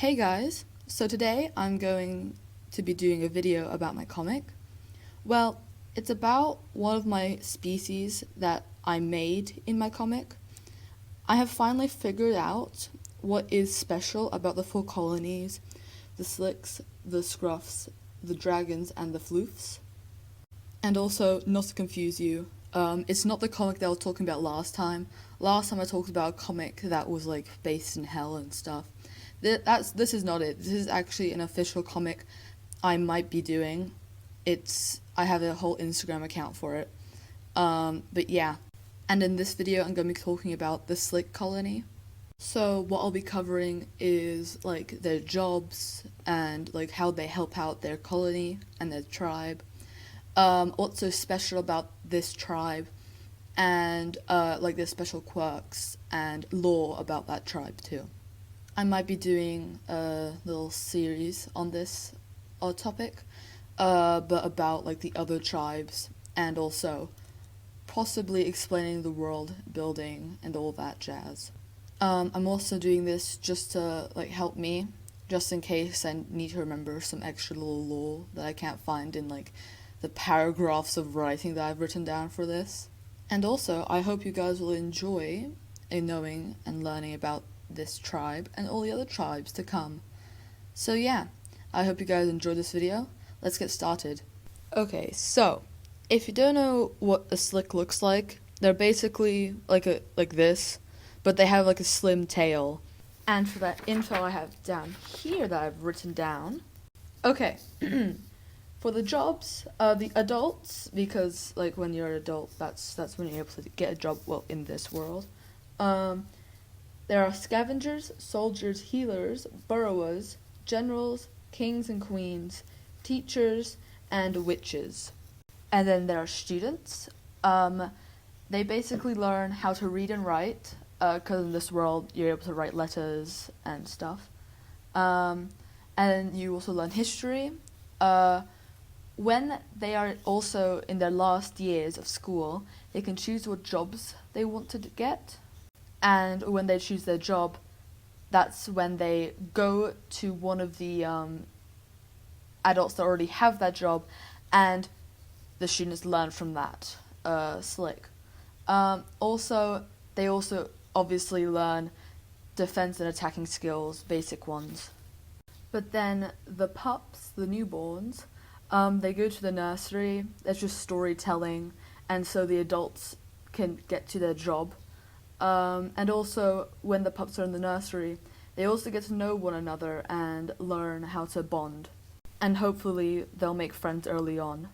Hey guys, so today I'm going to be doing a video about my comic. Well, it's about one of my species that I made in my comic. I have finally figured out what is special about the 4 colonies, the Slicks, the Scruffs, the Dragons, and the Floofs. And also, not to confuse you, it's not the comic that I was talking about last time. Last time I talked about a comic that was like based in hell and stuff. This is not it. This is actually an official comic I might be doing. I have a whole Instagram account for it. But yeah. And in this video I'm going to be talking about the Slick colony. So what I'll be covering is like their jobs and like how they help out their colony and their tribe. What's so special about this tribe and like their special quirks and lore about that tribe too. I might be doing a little series on this topic, but about like the other tribes and also possibly explaining the world building and all that jazz. I'm also doing this just to like help me, just in case I need to remember some extra little lore that I can't find in like the paragraphs of writing that I've written down for this. And also, I hope you guys will enjoy knowing and learning about this tribe and all the other tribes to come. So yeah, I hope you guys enjoyed this video. Let's get started. Okay, so if you don't know what a slick looks like, they're basically like this, but they have like a slim tail. And for that info I have down here that I've written down. Okay. For the jobs, the adults, because like when you're an adult, that's when you're able to get a job, well, in this world. There are scavengers, soldiers, healers, burrowers, generals, kings and queens, teachers, and witches. And then there are students. They basically learn how to read and write, because in this world you're able to write letters and stuff. And you also learn history. When they are also in their last years of school, they can choose what jobs they want to get. And when they choose their job, that's when they go to one of the adults that already have that job, and the students learn from that slick. They also obviously learn defense and attacking skills, basic ones. But then the pups, the newborns, they go to the nursery. There's just storytelling, and so the adults can get to their job. And also, when the pups are in the nursery, they also get to know one another and learn how to bond. And hopefully, they'll make friends early on.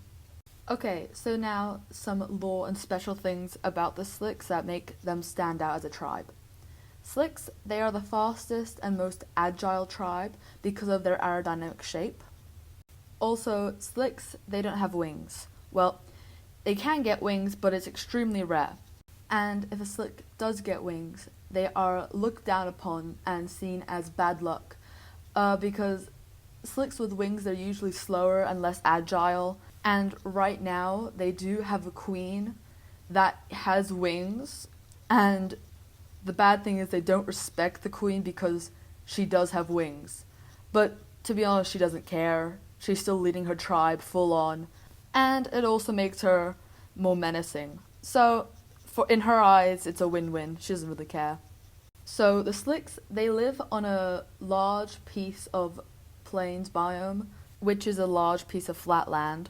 Okay, so now some lore and special things about the Slicks that make them stand out as a tribe. Slicks, they are the fastest and most agile tribe because of their aerodynamic shape. Also, Slicks, they don't have wings. Well, they can get wings, but it's extremely rare. And if a Slick does get wings, they are looked down upon and seen as bad luck, because Slicks with wings, they're usually slower and less agile, and right now they do have a queen that has wings, and the bad thing is they don't respect the queen because she does have wings. But to be honest, she doesn't care. She's still leading her tribe full on, and it also makes her more menacing. So in her eyes, it's a win-win. She doesn't really care. So the Slicks, they live on a large piece of plains biome, which is a large piece of flat land.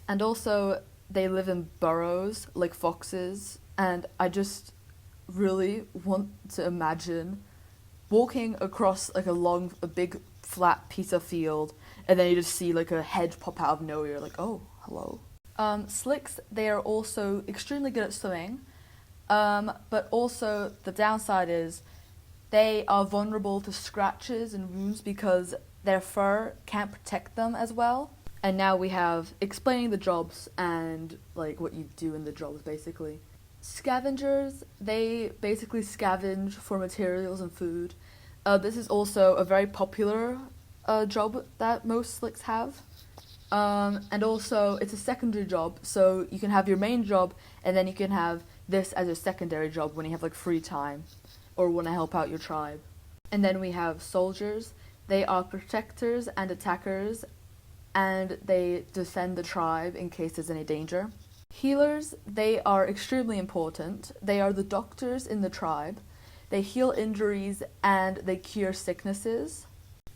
And also, they live in burrows, like foxes. And I just really want to imagine walking across like a big flat piece of field, and then you just see like a head pop out of nowhere. You're like, oh, hello. Slicks, they are also extremely good at swimming. But also the downside is they are vulnerable to scratches and wounds because their fur can't protect them as well. And now we have explaining the jobs and like what you do in the jobs basically. Scavengers, they basically scavenge for materials and food. This is also a very popular job that most Slicks have. And also it's a secondary job, so you can have your main job and then you can have this as a secondary job when you have like free time or want to help out your tribe. And then we have soldiers. They are protectors and attackers, and they defend the tribe in case there's any danger. Healers, they are extremely important. They are the doctors in the tribe. They heal injuries and they cure sicknesses.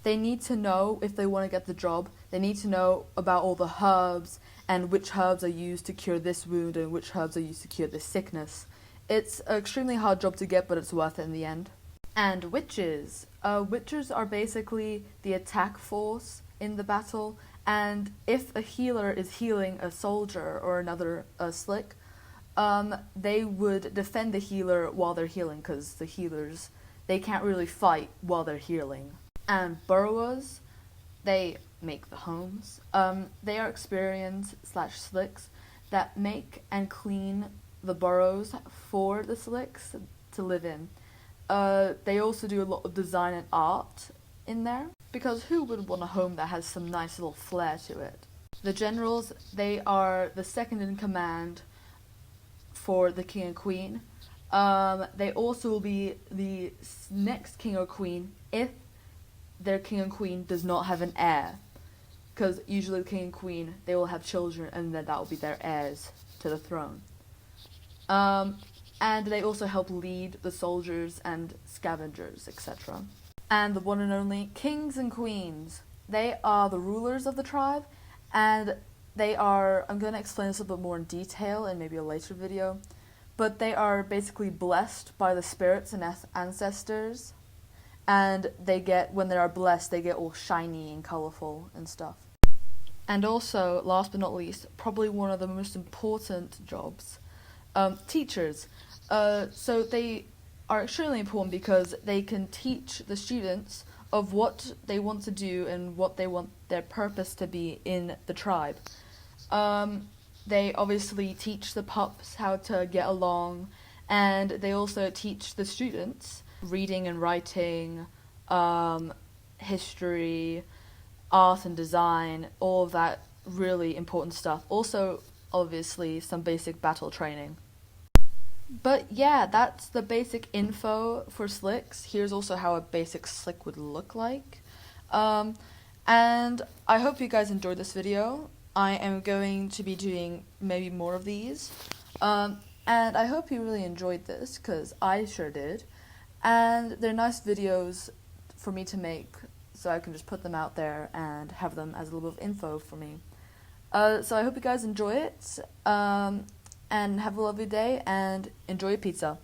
They need to know, if they want to get the job, they need to know about all the herbs and which herbs are used to cure this wound and which herbs are used to cure this sickness. It's an extremely hard job to get, but it's worth it in the end. And witches. Witches are basically the attack force in the battle, and if a healer is healing a soldier or another slick, they would defend the healer while they're healing, because the healers, they can't really fight while they're healing. And burrowers, they make the homes. They are experienced/slicks that make and clean the burrows for the slicks to live in. They also do a lot of design and art in there, because who would want a home that has some nice little flair to it? The generals, they are the second in command for the king and queen. They also will be the next king or queen if their king and queen does not have an heir, because usually the king and queen, they will have children and then that will be their heirs to the throne. And they also help lead the soldiers and scavengers, etc. And the one and only kings and queens. They are the rulers of the tribe, and they are, I'm going to explain this a bit more in detail in maybe a later video, but they are basically blessed by the spirits and ancestors, and they get, when they are blessed, they get all shiny and colourful and stuff. And also, last but not least, probably one of the most important jobs, teachers. So they are extremely important because they can teach the students of what they want to do and what they want their purpose to be in the tribe. They obviously teach the pups how to get along, and they also teach the students reading and writing, history, art and design, all of that really important stuff. Also, obviously, some basic battle training. But yeah, that's the basic info for slicks. Here's also how a basic slick would look like. And I hope you guys enjoyed this video. I am going to be doing maybe more of these. And I hope you really enjoyed this, because I sure did. And they're nice videos for me to make, so I can just put them out there and have them as a little bit of info for me. So I hope you guys enjoy it. And have a lovely day, and enjoy your pizza.